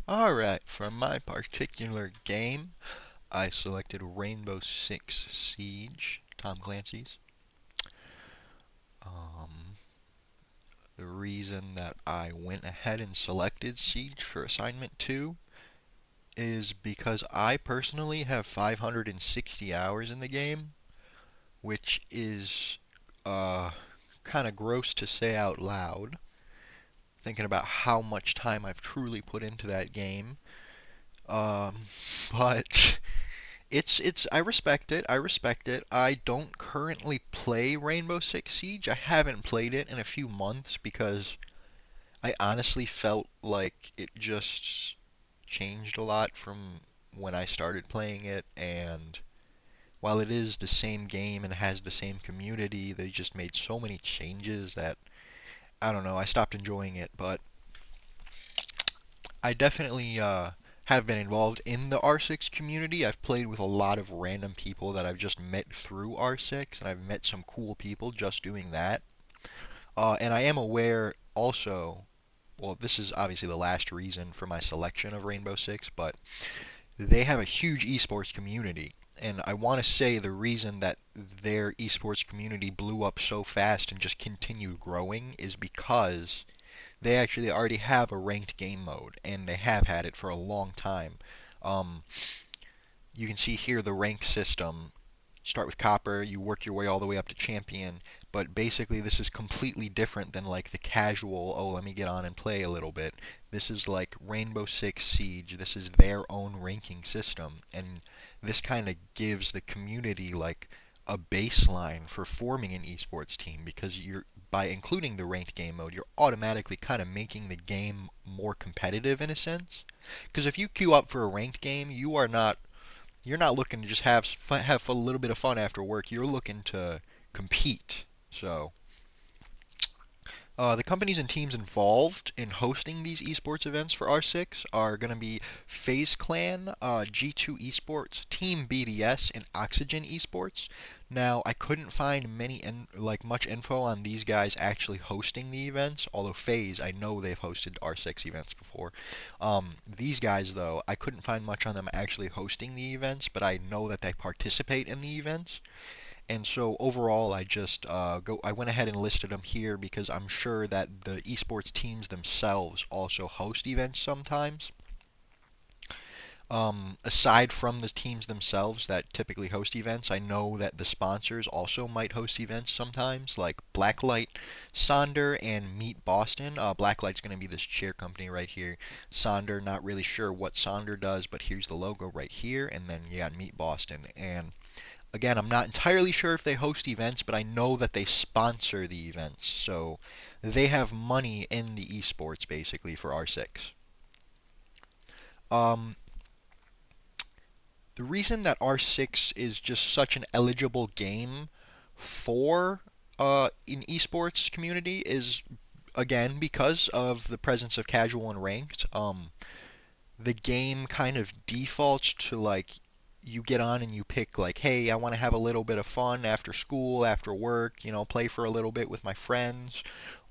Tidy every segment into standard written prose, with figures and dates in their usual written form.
Alright, for my particular game, I selected Rainbow Six Siege, Tom Clancy's. Um, the reason that I went ahead and selected Siege for assignment 2 is because I personally have 560 hours in the game, which is uh, kind of gross to say out loud, thinking about how much time I've truly put into that game. Um, but it's I respect it. I respect it. I don't currently play Rainbow Six Siege. I haven't played it in a few months because I honestly felt like it just changed a lot from when I started playing it, and while it is the same game and has the same community, they just made so many changes that I don't know, I stopped enjoying it, but I definitely have been involved in the R6 community. I've played with a lot of random people that I've just met through R6, and I've met some cool people just doing that. And I am aware also, well, this is obviously the last reason for my selection of Rainbow Six, but they have a huge esports community. And I want to say the reason that their esports community blew up so fast and just continued growing is because they actually already have a ranked game mode, and they have had it for a long time. Um, you can see here the rank system. Start with copper, you work your way all the way up to champion, but basically this is completely different than like the casual, oh, let me get on and play a little bit. This is like Rainbow Six Siege. This is their own ranking system, and this kind of gives the community like a baseline for forming an esports team because you're by including the ranked game mode, you're automatically kind of making the game more competitive in a sense. Because if you queue up for a ranked game, you're not looking to just have a little bit of fun after work. You're looking to compete. So the companies and teams involved in hosting these esports events for R6 are going to be FaZe Clan, G2 Esports, Team BDS, and Oxygen Esports. Now, I couldn't find much info on these guys actually hosting the events, although FaZe, I know they've hosted R6 events before. These guys, though, I couldn't find much on them actually hosting the events, but I know that they participate in the events. And so overall, I went ahead and listed them here because I'm sure that the esports teams themselves also host events sometimes. Aside from the teams themselves that typically host events, I know that the sponsors also might host events sometimes, like Blacklight, Sonder, and Meet Boston. Blacklight's going to be this chair company right here. Sonder, not really sure what Sonder does, but here's the logo right here, and then you got Meet Boston. And again, I'm not entirely sure if they host events, but I know that they sponsor the events. So they have money in the esports basically for R6. Um, the reason that R6 is just such an eligible game for an esports community is again because of the presence of casual and ranked. The game kind of defaults to like you get on and you pick like, hey, I want to have a little bit of fun after school, after work, play for a little bit with my friends,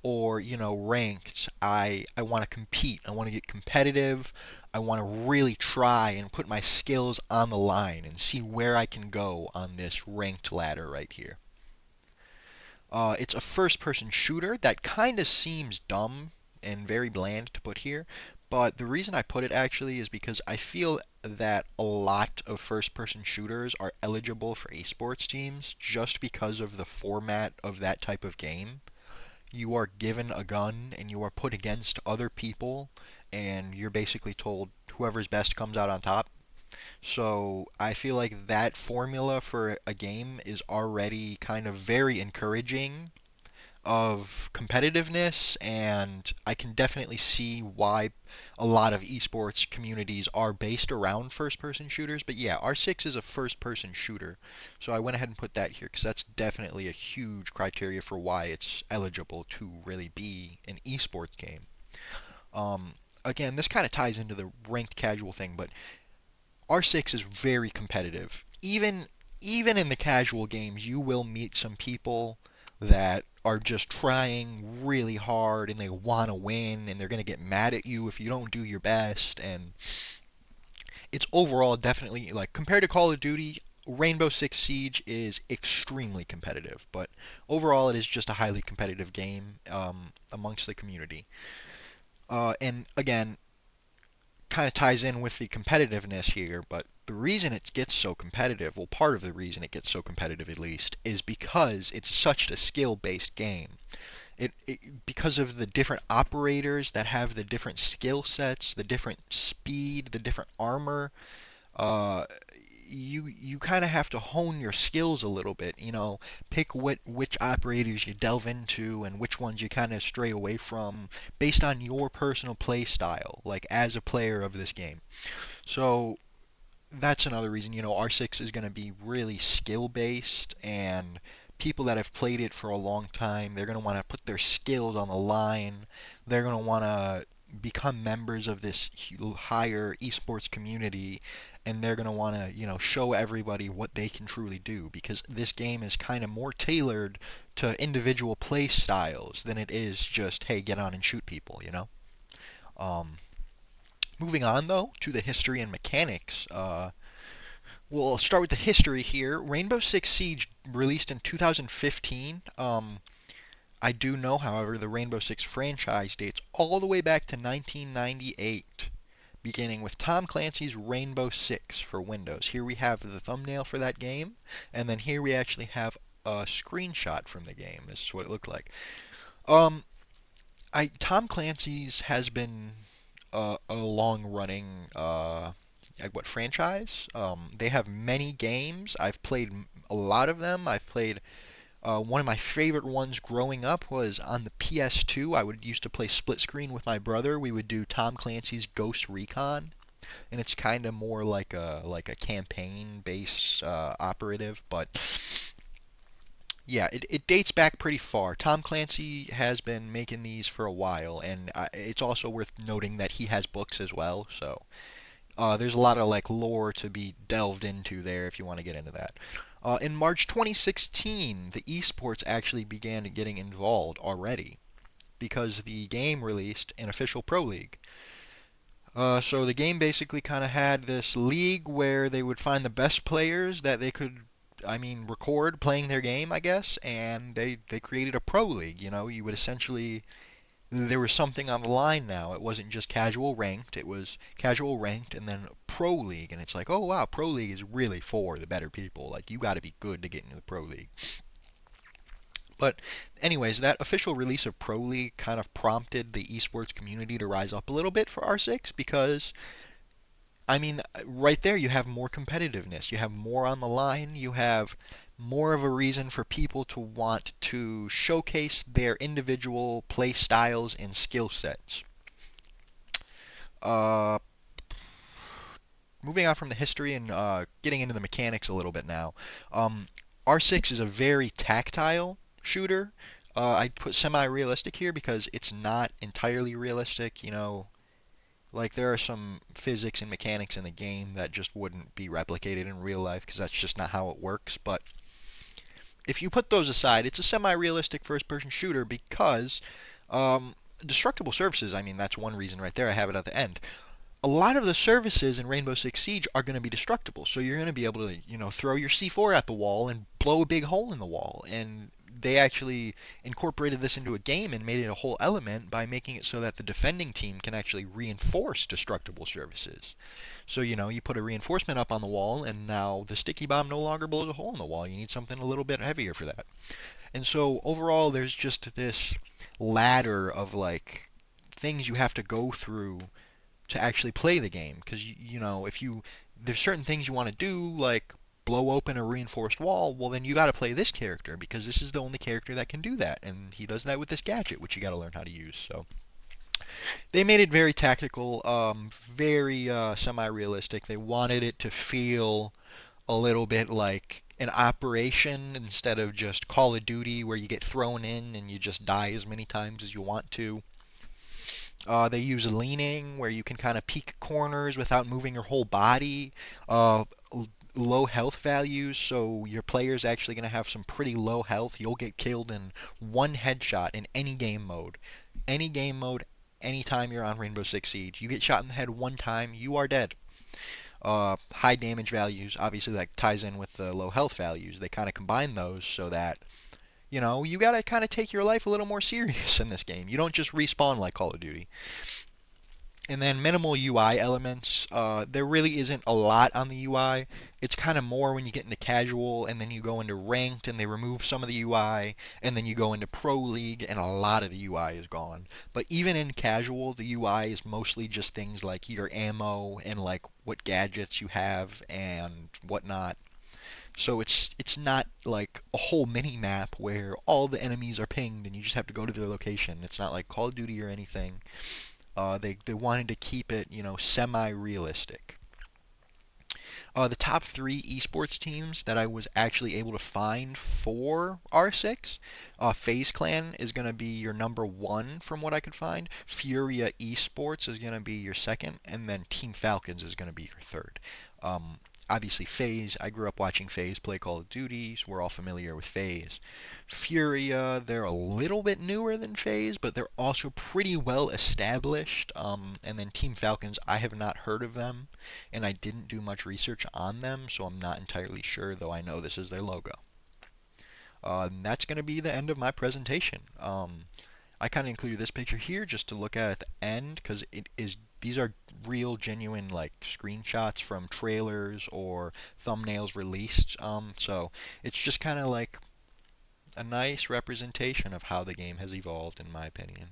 or ranked. I want to compete. I want to get competitive. I want to really try and put my skills on the line and see where I can go on this ranked ladder right here. It's a first-person shooter that kind of seems dumb and very bland to put here, but the reason I put it actually is because I feel that a lot of first-person shooters are eligible for esports teams just because of the format of that type of game. You are given a gun and you are put against other people, and you're basically told whoever's best comes out on top. So I feel like that formula for a game is already kind of very encouraging of competitiveness, and I can definitely see why a lot of esports communities are based around first-person shooters. But yeah, R6 is a first-person shooter, so I went ahead and put that here because that's definitely a huge criteria for why it's eligible to really be an esports game. Um, Again, this kind of ties into the ranked casual thing, but R6 is very competitive. Even in the casual games, you will meet some people that are just trying really hard and they want to win and they're going to get mad at you if you don't do your best. And it's overall definitely, like, compared to Call of Duty, Rainbow Six Siege is extremely competitive, but overall it is just a highly competitive game amongst the community. And again, kind of ties in with the competitiveness here, but the reason it gets so competitive, well, part of the reason it gets so competitive at least, is because it's such a skill-based game. Because of the different operators that have the different skill sets, the different speed, the different armor, uh, you kind of have to hone your skills a little bit. Pick which operators you delve into and which ones you kind of stray away from based on your personal play style, like as a player of this game. So that's another reason, R6 is going to be really skill based, and people that have played it for a long time, they're going to want to put their skills on the line. They're going to want to become members of this higher esports community, and they're going to want to, show everybody what they can truly do, because this game is kind of more tailored to individual play styles than it is just, hey, get on and shoot people. Um, Moving on though to the history and mechanics. We'll start with the history here. Rainbow Six Siege released in 2015. I do know, however, the Rainbow Six franchise dates all the way back to 1998, beginning with Tom Clancy's Rainbow Six for Windows. Here we have the thumbnail for that game, and then here we actually have a screenshot from the game. This is what it looked like. Um, Tom Clancy's has been a long-running what franchise. They have many games. I've played a lot of them. I've played one of my favorite ones growing up was on the PS2. I would used to play split screen with my brother. We would do Tom Clancy's Ghost Recon, and it's kind of more like a campaign-based operative, but yeah, it dates back pretty far. Tom Clancy has been making these for a while, and it's also worth noting that he has books as well. So there's a lot of like lore to be delved into there if you want to get into that. In March 2016, the esports actually began getting involved already because the game released an official pro league. So the game basically kind of had this league where they would find the best players that they could, I mean, record playing their game, I guess, and they created a pro league. You would essentially, there was something on the line now. It wasn't just casual ranked. It was casual ranked and then pro league. And it's like, oh wow, pro league is really for the better people. Like you got to be good to get into the pro league. But anyways, that official release of Pro League kind of prompted the esports community to rise up a little bit for R6 because I mean, right there you have more competitiveness. You have more on the line. You have more of a reason for people to want to showcase their individual play styles and skill sets. Uh, Moving on from the history and getting into the mechanics a little bit now. Um, R6 is a very tactile shooter. I put semi-realistic here because it's not entirely realistic. Like there are some physics and mechanics in the game that just wouldn't be replicated in real life because that's just not how it works. But if you put those aside, it's a semi-realistic first-person shooter because destructible surfaces, I mean, that's one reason right there. I have it at the end. A lot of the surfaces in Rainbow Six Siege are going to be destructible. So you're going to be able to, throw your C4 at the wall and blow a big hole in the wall. And they actually incorporated this into a game and made it a whole element by making it so that the defending team can actually reinforce destructible surfaces. So, you put a reinforcement up on the wall and now the sticky bomb no longer blows a hole in the wall. You need something a little bit heavier for that. And so overall there's just this ladder of like things you have to go through to actually play the game because if you there's certain things you want to do like blow open a reinforced wall, well then you got to play this character because this is the only character that can do that, and he does that with this gadget which you got to learn how to use. So they made it very tactical, very semi-realistic. They wanted it to feel a little bit like an operation instead of just Call of Duty where you get thrown in and you just die as many times as you want to. They use leaning, where you can kind of peek corners without moving your whole body. Uh, low health values, so your player's actually going to have some pretty low health. You'll get killed in one headshot in any game mode. Any game mode, anytime you're on Rainbow Six Siege. You get shot in the head one time, you are dead. High damage values, obviously that ties in with the low health values. They kind of combine those so that, you got to kind of take your life a little more serious in this game. You don't just respawn like Call of Duty. And then minimal UI elements. There really isn't a lot on the UI. It's kind of more when you get into casual and then you go into ranked and they remove some of the UI and then you go into pro league and a lot of the UI is gone. But even in casual, the UI is mostly just things like your ammo and like what gadgets you have and whatnot. So it's not like a whole mini map where all the enemies are pinged and you just have to go to their location. It's not like Call of Duty or anything. They wanted to keep it, semi-realistic. The top three esports teams that I was actually able to find for R6, FaZe Clan is going to be your number one from what I could find. Furia Esports is going to be your second, and then Team Falcons is going to be your third. Um, Obviously, FaZe, I grew up watching FaZe play Call of Duty, so we're all familiar with FaZe. Furia, they're a little bit newer than FaZe, but they're also pretty well established. And then Team Falcons, I have not heard of them, and I didn't do much research on them, so I'm not entirely sure, though I know this is their logo. And that's going to be the end of my presentation. I kind of included this picture here just to look at the end because these are real genuine like screenshots from trailers or thumbnails released. So it's just kind of like a nice representation of how the game has evolved, in my opinion.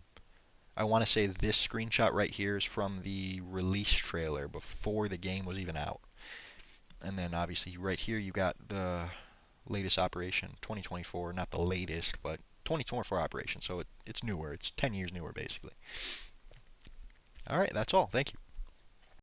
I want to say this screenshot right here is from the release trailer before the game was even out. And then obviously right here you got the latest operation, 2024, not the latest, but 2024 operation. So it's newer. It's 10 years newer basically. All right, that's all. Thank you.